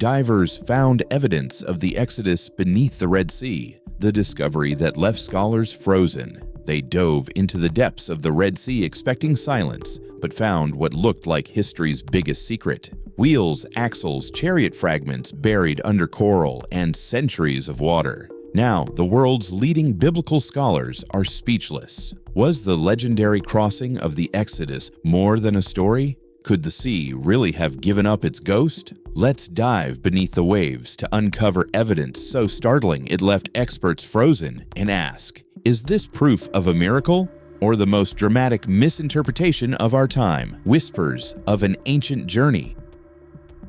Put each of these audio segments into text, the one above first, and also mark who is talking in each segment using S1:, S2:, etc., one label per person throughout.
S1: divers found evidence of the Exodus beneath the Red Sea, the discovery that left scholars frozen. They dove into the depths of the Red Sea expecting silence, but found what looked like history's biggest secret: wheels, axles, chariot fragments buried under coral, and centuries of water. Now, the world's leading biblical scholars are speechless. Was the legendary crossing of the Exodus more than a story? Could the sea really have given up its ghost? Let's dive beneath the waves to uncover evidence so startling it left experts frozen and ask, is this proof of a miracle or the most dramatic misinterpretation of our time? Whispers of an ancient journey.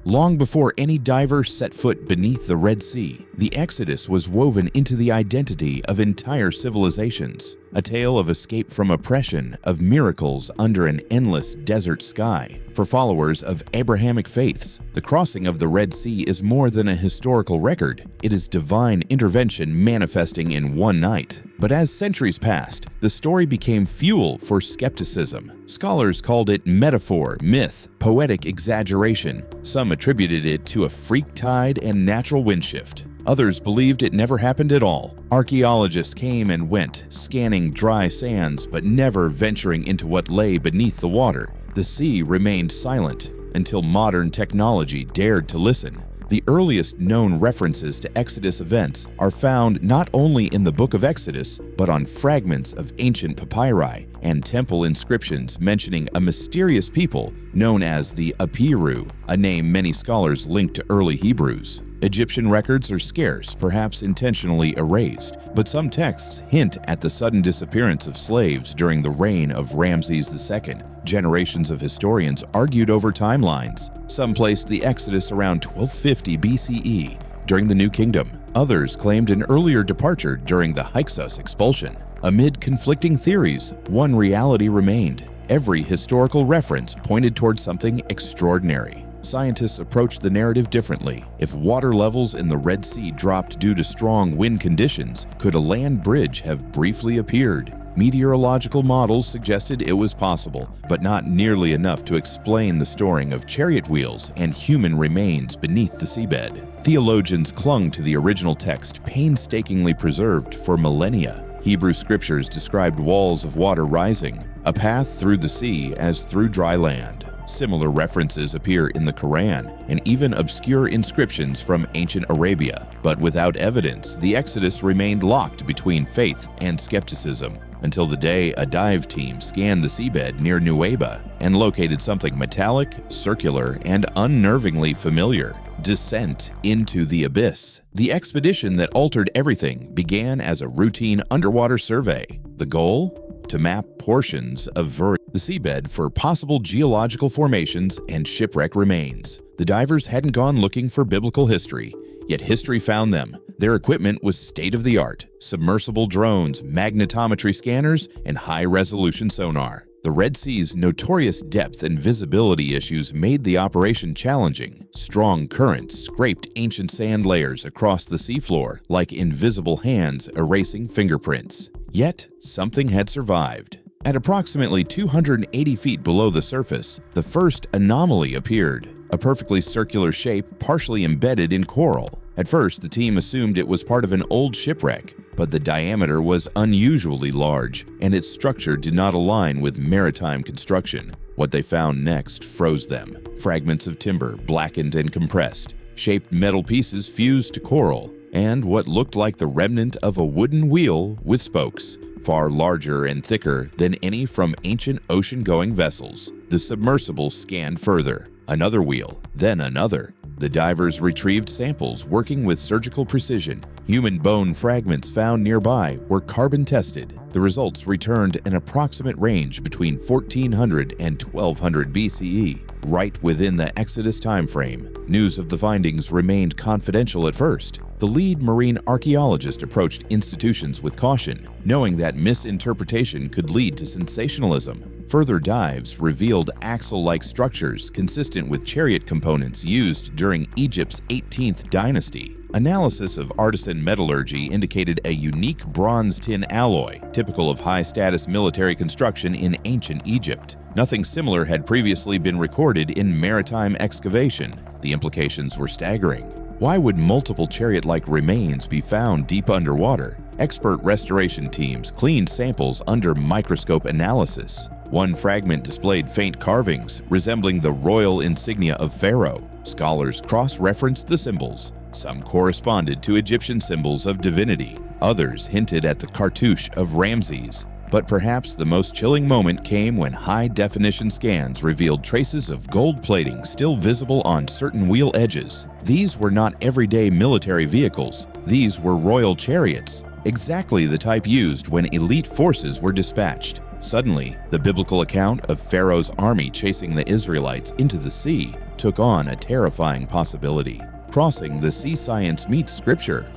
S1: Long before any diver set foot beneath the Red Sea, the Exodus was woven into the identity of entire civilizations, a tale of escape from oppression, of miracles under an endless desert sky. For followers of Abrahamic faiths, the crossing of the Red Sea is more than a historical record. It is divine intervention manifesting in one night. But as centuries passed, the story became fuel for skepticism. Scholars called it metaphor, myth, poetic exaggeration. Some attributed it to a freak tide and natural wind shift. Others believed it never happened at all. Archaeologists came and went, scanning dry sands but never venturing into what lay beneath the water. The sea remained silent until modern technology dared to listen. The earliest known references to Exodus events are found not only in the Book of Exodus, but on fragments of ancient papyri and temple inscriptions mentioning a mysterious people known as the Apiru, a name many scholars link to early Hebrews. Egyptian records are scarce, perhaps intentionally erased, but some texts hint at the sudden disappearance of slaves during the reign of Ramses II. Generations of historians argued over timelines. Some placed the Exodus around 1250 BCE during the New Kingdom. Others claimed an earlier departure during the Hyksos expulsion. Amid conflicting theories, one reality remained. Every historical reference pointed towards something extraordinary. Scientists approached the narrative differently. If water levels in the Red Sea dropped due to strong wind conditions, could a land bridge have briefly appeared? Meteorological models suggested it was possible, but not nearly enough to explain the storing of chariot wheels and human remains beneath the seabed. Theologians clung to the original text, painstakingly preserved for millennia. Hebrew scriptures described walls of water rising, a path through the sea as through dry land. Similar references appear in the Quran and even obscure inscriptions from ancient Arabia. But without evidence, the Exodus remained locked between faith and skepticism until the day a dive team scanned the seabed near Nuweiba and located something metallic, circular, and unnervingly familiar: descent into the abyss. The expedition that altered everything began as a routine underwater survey. The goal? To map portions of the seabed for possible geological formations and shipwreck remains. The divers hadn't gone looking for biblical history, yet history found them. Their equipment was state-of-the-art: submersible drones, magnetometry scanners, and high-resolution sonar. The Red Sea's notorious depth and visibility issues made the operation challenging. Strong currents scraped ancient sand layers across the seafloor like invisible hands erasing fingerprints. Yet, something had survived. At approximately 280 feet below the surface, the first anomaly appeared: a perfectly circular shape partially embedded in coral. At first, the team assumed it was part of an old shipwreck, but the diameter was unusually large, and its structure did not align with maritime construction. What they found next froze them. Fragments of timber, blackened and compressed, shaped metal pieces fused to coral, and what looked like the remnant of a wooden wheel with spokes, far larger and thicker than any from ancient ocean-going vessels. The submersible scanned further. Another wheel, then another. The divers retrieved samples working with surgical precision. Human bone fragments found nearby were carbon tested. The results returned an approximate range between 1400 and 1200 BCE, right within the Exodus timeframe. News of the findings remained confidential at first. The lead marine archaeologist approached institutions with caution, knowing that misinterpretation could lead to sensationalism. Further dives revealed axle-like structures consistent with chariot components used during Egypt's 18th dynasty. Analysis of artisan metallurgy indicated a unique bronze-tin alloy, typical of high-status military construction in ancient Egypt. Nothing similar had previously been recorded in maritime excavation. The implications were staggering. Why would multiple chariot-like remains be found deep underwater? Expert restoration teams cleaned samples under microscope analysis. One fragment displayed faint carvings resembling the royal insignia of Pharaoh. Scholars cross-referenced the symbols. Some corresponded to Egyptian symbols of divinity. Others hinted at the cartouche of Ramses. But perhaps the most chilling moment came when high-definition scans revealed traces of gold plating still visible on certain wheel edges. These were not everyday military vehicles. These were royal chariots, exactly the type used when elite forces were dispatched. Suddenly, the biblical account of Pharaoh's army chasing the Israelites into the sea took on a terrifying possibility. Crossing the sea science meets scripture.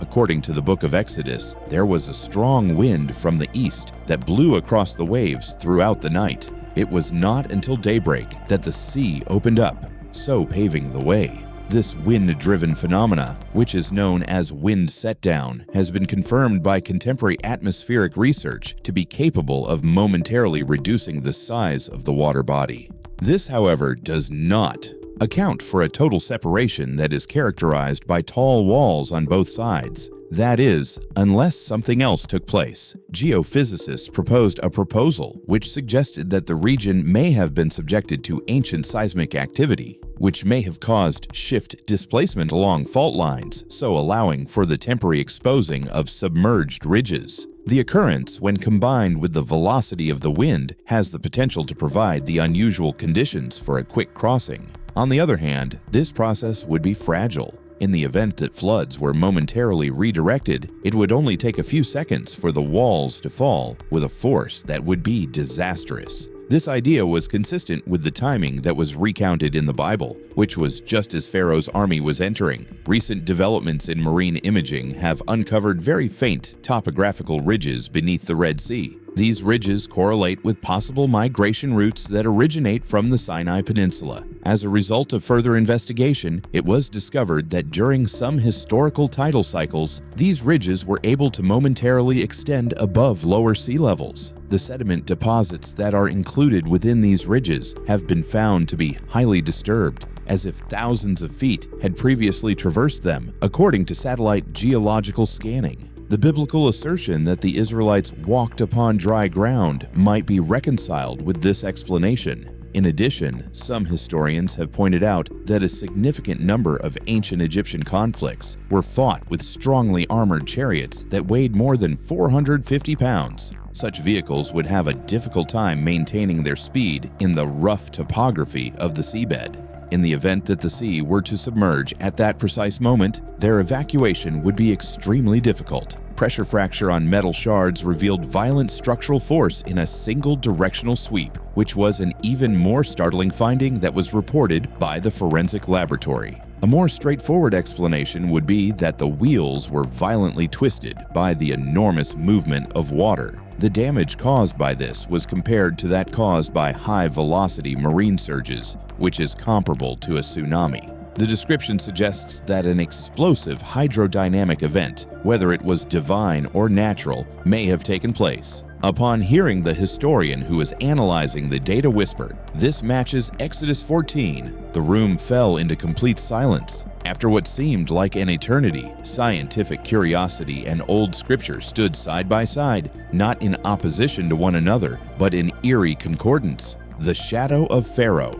S1: According to the book of Exodus, there was a strong wind from the east that blew across the waves throughout the night. It was not until daybreak that the sea opened up, so paving the way. This wind-driven phenomena, which is known as wind setdown, has been confirmed by contemporary atmospheric research to be capable of momentarily reducing the size of the water body. This, however, does not account for a total separation that is characterized by tall walls on both sides. That is, unless something else took place. Geophysicists proposed a proposal which suggested that the region may have been subjected to ancient seismic activity, which may have caused shift displacement along fault lines, so allowing for the temporary exposing of submerged ridges. The occurrence, when combined with the velocity of the wind, has the potential to provide the unusual conditions for a quick crossing. On the other hand, this process would be fragile. In the event that floods were momentarily redirected, it would only take a few seconds for the walls to fall with a force that would be disastrous. This idea was consistent with the timing that was recounted in the Bible, which was just as Pharaoh's army was entering. Recent developments in marine imaging have uncovered very faint topographical ridges beneath the Red Sea. These ridges correlate with possible migration routes that originate from the Sinai Peninsula. As a result of further investigation, it was discovered that during some historical tidal cycles, these ridges were able to momentarily extend above lower sea levels. The sediment deposits that are included within these ridges have been found to be highly disturbed, as if thousands of feet had previously traversed them, according to satellite geological scanning. The biblical assertion that the Israelites walked upon dry ground might be reconciled with this explanation. In addition, some historians have pointed out that a significant number of ancient Egyptian conflicts were fought with strongly armored chariots that weighed more than 450 pounds. Such vehicles would have a difficult time maintaining their speed in the rough topography of the seabed. In the event that the sea were to submerge at that precise moment, their evacuation would be extremely difficult. Pressure fracture on metal shards revealed violent structural force in a single directional sweep, which was an even more startling finding that was reported by the forensic laboratory. A more straightforward explanation would be that the wheels were violently twisted by the enormous movement of water. The damage caused by this was compared to that caused by high-velocity marine surges, which is comparable to a tsunami. The description suggests that an explosive hydrodynamic event, whether it was divine or natural, may have taken place. Upon hearing the historian who is analyzing the data whisper, "This matches Exodus 14," the room fell into complete silence. After what seemed like an eternity, scientific curiosity and old scripture stood side by side, not in opposition to one another, but in eerie concordance. The shadow of Pharaoh.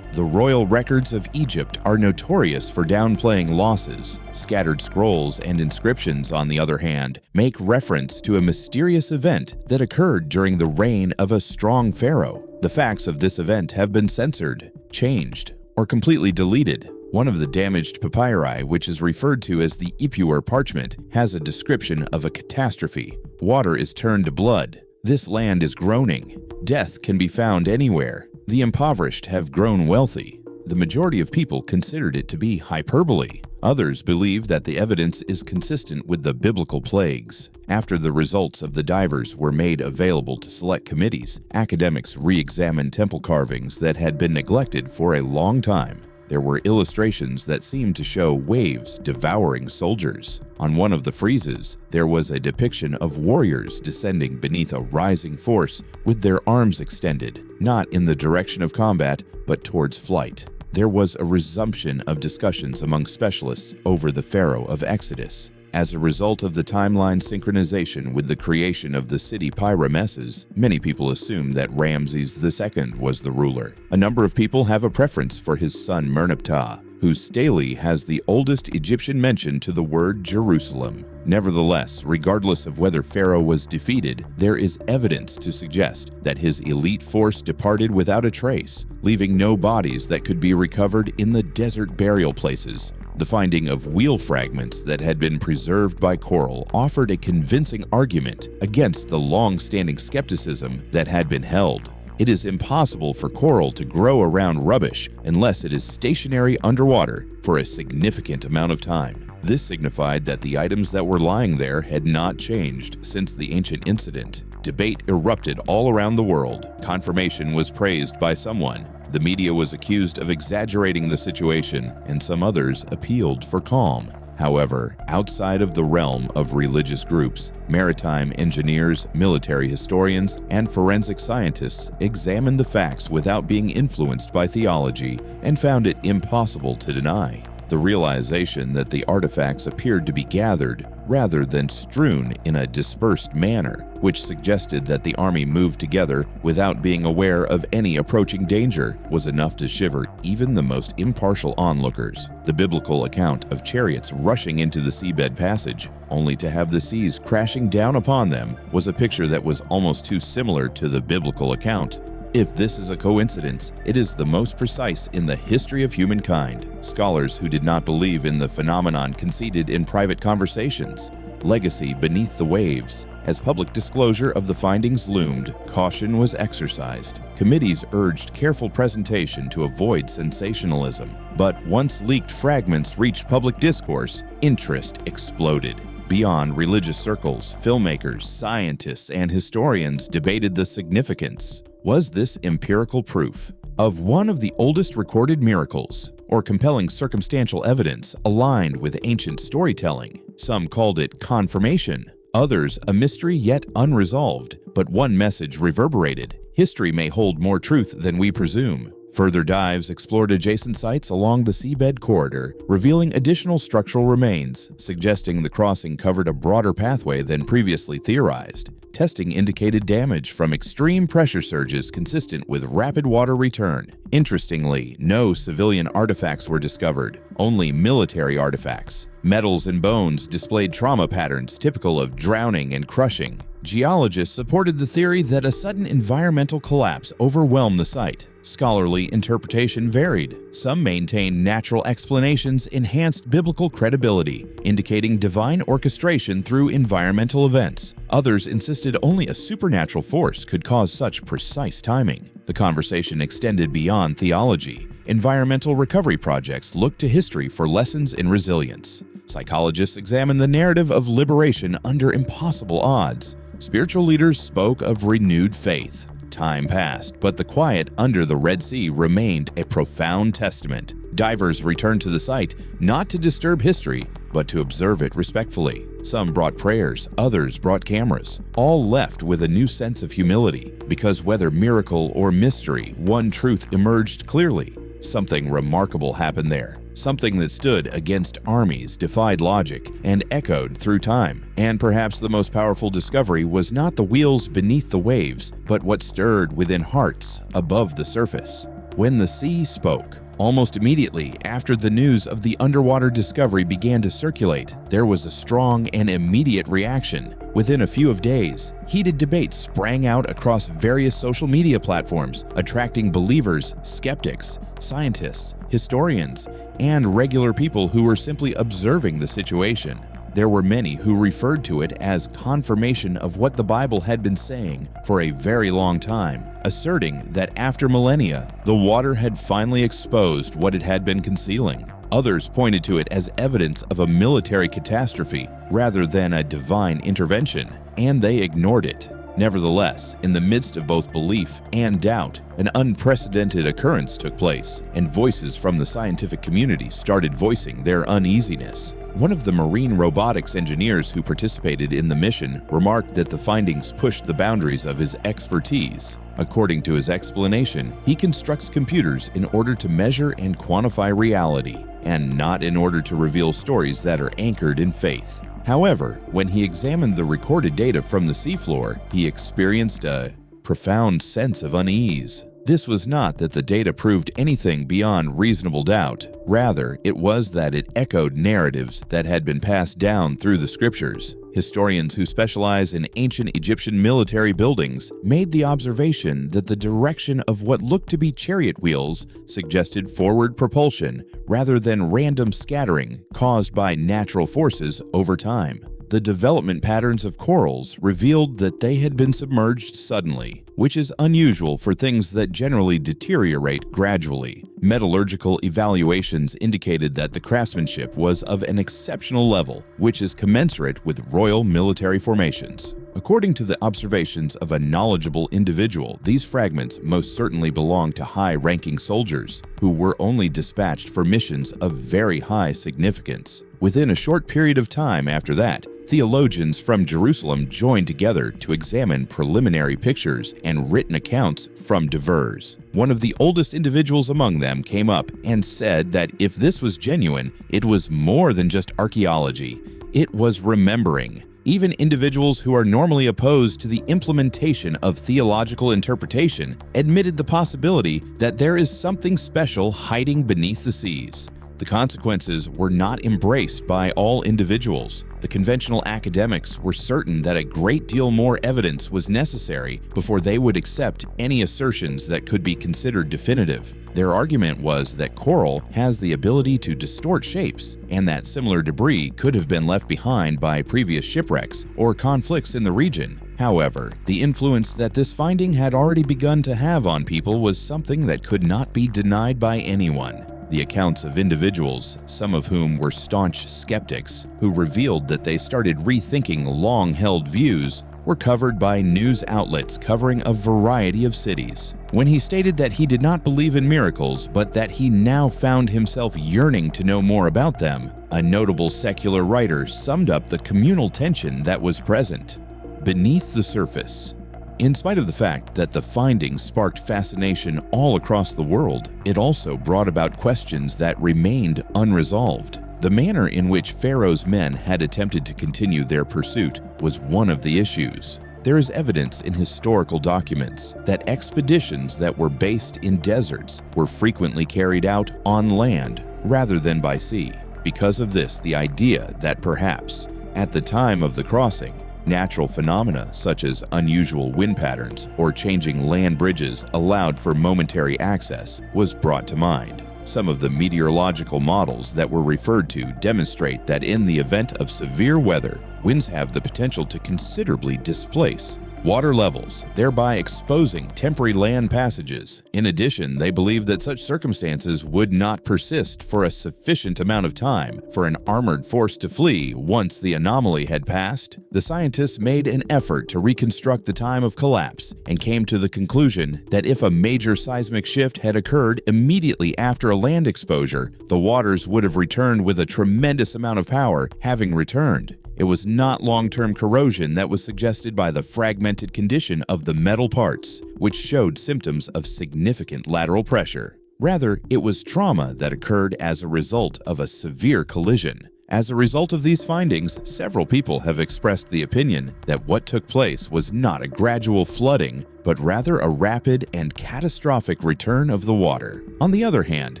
S1: The royal records of Egypt are notorious for downplaying losses. Scattered scrolls and inscriptions, on the other hand, make reference to a mysterious event that occurred during the reign of a strong pharaoh. The facts of this event have been censored, changed, or completely deleted. One of the damaged papyri, which is referred to as the Ipuwer parchment, has a description of a catastrophe. Water is turned to blood. This land is groaning. Death can be found anywhere. The impoverished have grown wealthy. The majority of people considered it to be hyperbole. Others believe that the evidence is consistent with the biblical plagues. After the results of the divers were made available to select committees, academics re-examined temple carvings that had been neglected for a long time. There were illustrations that seemed to show waves devouring soldiers. On one of the friezes, there was a depiction of warriors descending beneath a rising force with their arms extended, not in the direction of combat, but towards flight. There was a resumption of discussions among specialists over the Pharaoh of Exodus. As a result of the timeline synchronization with the creation of the city Pyramesses, many people assume that Ramses II was the ruler. A number of people have a preference for his son Merneptah, whose stele has the oldest Egyptian mention to the word Jerusalem. Nevertheless, regardless of whether Pharaoh was defeated, there is evidence to suggest that his elite force departed without a trace, leaving no bodies that could be recovered in the desert burial places. The finding of wheel fragments that had been preserved by coral offered a convincing argument against the long-standing skepticism that had been held. It is impossible for coral to grow around rubbish unless it is stationary underwater for a significant amount of time. This signified that the items that were lying there had not changed since the ancient incident. Debate erupted all around the world. Confirmation was praised by someone. The media was accused of exaggerating the situation, and some others appealed for calm. However, outside of the realm of religious groups, maritime engineers, military historians, and forensic scientists examined the facts without being influenced by theology and found it impossible to deny. The realization that the artifacts appeared to be gathered rather than strewn in a dispersed manner, which suggested that the army moved together without being aware of any approaching danger, was enough to shiver even the most impartial onlookers. The biblical account of chariots rushing into the seabed passage, only to have the seas crashing down upon them, was a picture that was almost too similar to the biblical account. If this is a coincidence, it is the most precise in the history of humankind. Scholars who did not believe in the phenomenon conceded in private conversations. Legacy beneath the waves. As public disclosure of the findings loomed, caution was exercised. Committees urged careful presentation to avoid sensationalism. But once leaked fragments reached public discourse, interest exploded. Beyond religious circles, filmmakers, scientists, and historians debated the significance. Was this empirical proof of one of the oldest recorded miracles, or compelling circumstantial evidence aligned with ancient storytelling? Some called it confirmation, others a mystery yet unresolved. But one message reverberated: history may hold more truth than we presume. Further dives explored adjacent sites along the seabed corridor, revealing additional structural remains, suggesting the crossing covered a broader pathway than previously theorized. Testing indicated damage from extreme pressure surges consistent with rapid water return. Interestingly, no civilian artifacts were discovered, only military artifacts. Metals and bones displayed trauma patterns typical of drowning and crushing. Geologists supported the theory that a sudden environmental collapse overwhelmed the site. Scholarly interpretation varied. Some maintained natural explanations enhanced biblical credibility, indicating divine orchestration through environmental events. Others insisted only a supernatural force could cause such precise timing. The conversation extended beyond theology. Environmental recovery projects looked to history for lessons in resilience. Psychologists examined the narrative of liberation under impossible odds. Spiritual leaders spoke of renewed faith. Time passed, but the quiet under the Red Sea remained a profound testament. Divers returned to the site not to disturb history, but to observe it respectfully. Some brought prayers, others brought cameras, all left with a new sense of humility, because whether miracle or mystery, one truth emerged clearly. Something remarkable happened there. Something that stood against armies, defied logic, and echoed through time. And perhaps the most powerful discovery was not the wheels beneath the waves, but what stirred within hearts above the surface. When the sea spoke. Almost immediately after the news of the underwater discovery began to circulate, there was a strong and immediate reaction. Within a few days, heated debates sprang out across various social media platforms, attracting believers, skeptics, scientists, historians, and regular people who were simply observing the situation. There were many who referred to it as confirmation of what the Bible had been saying for a very long time, asserting that after millennia, the water had finally exposed what it had been concealing. Others pointed to it as evidence of a military catastrophe rather than a divine intervention, and they ignored it. Nevertheless, in the midst of both belief and doubt, an unprecedented occurrence took place, and voices from the scientific community started voicing their uneasiness. One of the marine robotics engineers who participated in the mission remarked that the findings pushed the boundaries of his expertise. According to his explanation, he constructs computers in order to measure and quantify reality, and not in order to reveal stories that are anchored in faith. However, when he examined the recorded data from the seafloor, he experienced a profound sense of unease. This was not that the data proved anything beyond reasonable doubt. Rather, it was that it echoed narratives that had been passed down through the scriptures. Historians who specialize in ancient Egyptian military buildings made the observation that the direction of what looked to be chariot wheels suggested forward propulsion rather than random scattering caused by natural forces over time. The development patterns of corals revealed that they had been submerged suddenly, which is unusual for things that generally deteriorate gradually. Metallurgical evaluations indicated that the craftsmanship was of an exceptional level, which is commensurate with royal military formations. According to the observations of a knowledgeable individual, these fragments most certainly belong to high-ranking soldiers who were only dispatched for missions of very high significance. Within a short period of time after that, theologians from Jerusalem joined together to examine preliminary pictures and written accounts from divers. One of the oldest individuals among them came up and said that if this was genuine, it was more than just archaeology. It was remembering. Even individuals who are normally opposed to the implementation of theological interpretation admitted the possibility that there is something special hiding beneath the seas. The consequences were not embraced by all individuals. The conventional academics were certain that a great deal more evidence was necessary before they would accept any assertions that could be considered definitive. Their argument was that coral has the ability to distort shapes, and that similar debris could have been left behind by previous shipwrecks or conflicts in the region. However, the influence that this finding had already begun to have on people was something that could not be denied by anyone. The accounts of individuals, some of whom were staunch skeptics, who revealed that they started rethinking long-held views, were covered by news outlets covering a variety of cities. When he stated that he did not believe in miracles, but that he now found himself yearning to know more about them, a notable secular writer summed up the communal tension that was present. Beneath the surface. In spite of the fact that the findings sparked fascination all across the world, it also brought about questions that remained unresolved. The manner in which Pharaoh's men had attempted to continue their pursuit was one of the issues. There is evidence in historical documents that expeditions that were based in deserts were frequently carried out on land rather than by sea. Because of this, the idea that perhaps, at the time of the crossing, natural phenomena such as unusual wind patterns or changing land bridges allowed for momentary access was brought to mind. Some of the meteorological models that were referred to demonstrate that in the event of severe weather, winds have the potential to considerably displace water levels, thereby exposing temporary land passages. In addition, they believe that such circumstances would not persist for a sufficient amount of time for an armored force to flee once the anomaly had passed. The scientists made an effort to reconstruct the time of collapse and came to the conclusion that if a major seismic shift had occurred immediately after a land exposure, the waters would have returned with a tremendous amount of power having returned. It was not long-term corrosion that was suggested by the fragmented condition of the metal parts, which showed symptoms of significant lateral pressure. Rather, it was trauma that occurred as a result of a severe collision. As a result of these findings, several people have expressed the opinion that what took place was not a gradual flooding, but rather a rapid and catastrophic return of the water. On the other hand,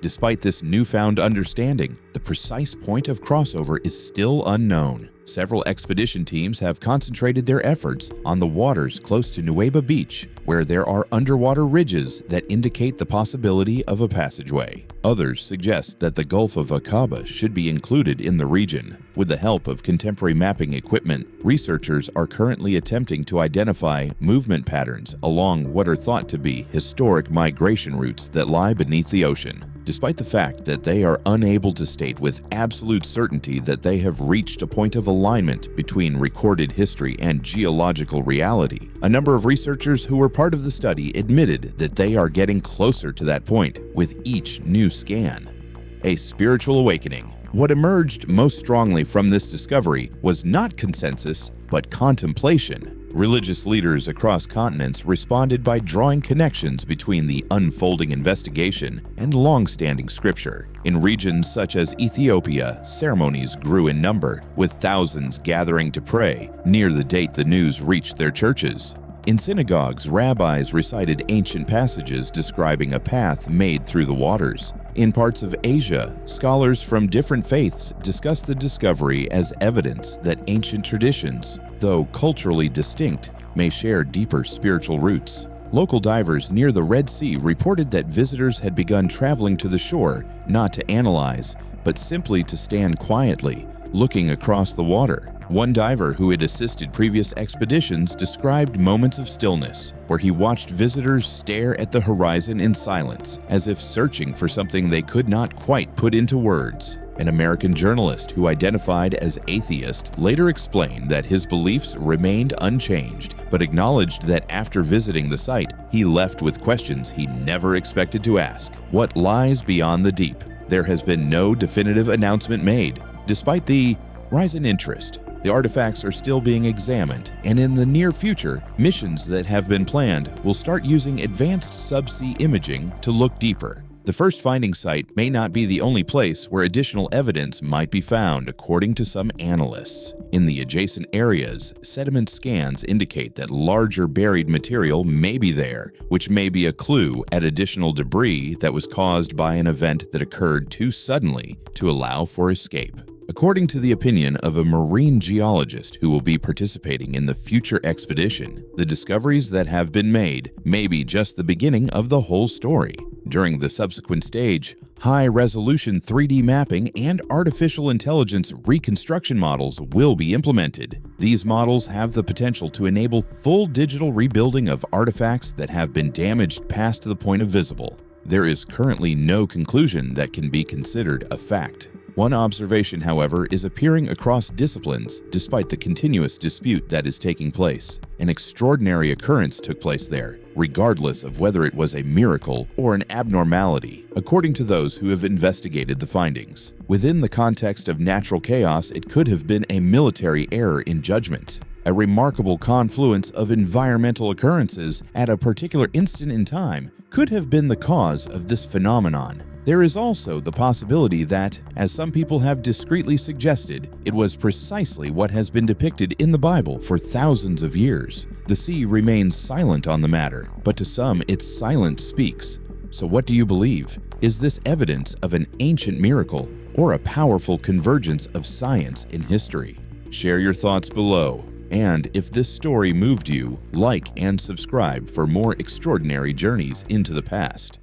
S1: Despite this newfound understanding, the precise point of crossover is still unknown. Several expedition teams have concentrated their efforts on the waters close to Nueva Beach, where there are underwater ridges that indicate the possibility of a passageway. Others suggest that the Gulf of Aqaba should be included in the region. With the help of contemporary mapping equipment, researchers are currently attempting to identify movement patterns along what are thought to be historic migration routes that lie beneath the ocean. Despite the fact that they are unable to state with absolute certainty that they have reached a point of alignment between recorded history and geological reality, a number of researchers who were part of the study admitted that they are getting closer to that point with each new scan. A spiritual awakening. What emerged most strongly from this discovery was not consensus, but contemplation. Religious leaders across continents responded by drawing connections between the unfolding investigation and long-standing scripture. In regions such as Ethiopia, ceremonies grew in number, with thousands gathering to pray near the date the news reached their churches. In synagogues, rabbis recited ancient passages describing a path made through the waters. In parts of Asia, scholars from different faiths discussed the discovery as evidence that ancient traditions, though culturally distinct, may share deeper spiritual roots. Local divers near the Red Sea reported that visitors had begun traveling to the shore not to analyze, but simply to stand quietly, looking across the water. One diver who had assisted previous expeditions described moments of stillness, where he watched visitors stare at the horizon in silence, as if searching for something they could not quite put into words. An American journalist who identified as atheist later explained that his beliefs remained unchanged, but acknowledged that after visiting the site, he left with questions he never expected to ask. What lies beyond the deep? There has been no definitive announcement made. Despite the rise in interest, the artifacts are still being examined, and in the near future, missions that have been planned will start using advanced subsea imaging to look deeper. The first finding site may not be the only place where additional evidence might be found, according to some analysts. In the adjacent areas, sediment scans indicate that larger buried material may be there, which may be a clue at additional debris that was caused by an event that occurred too suddenly to allow for escape. According to the opinion of a marine geologist who will be participating in the future expedition, the discoveries that have been made may be just the beginning of the whole story. During the subsequent stage, high-resolution 3D mapping and artificial intelligence reconstruction models will be implemented. These models have the potential to enable full digital rebuilding of artifacts that have been damaged past the point of visible. There is currently no conclusion that can be considered a fact. One observation, however, is appearing across disciplines despite the continuous dispute that is taking place. An extraordinary occurrence took place there, regardless of whether it was a miracle or an abnormality, according to those who have investigated the findings. Within the context of natural chaos, it could have been a military error in judgment. A remarkable confluence of environmental occurrences at a particular instant in time could have been the cause of this phenomenon. There is also the possibility that, as some people have discreetly suggested, it was precisely what has been depicted in the Bible for thousands of years. The sea remains silent on the matter, but to some its silence speaks. So what do you believe? Is this evidence of an ancient miracle or a powerful convergence of science in history? Share your thoughts below. And if this story moved you, like and subscribe for more extraordinary journeys into the past.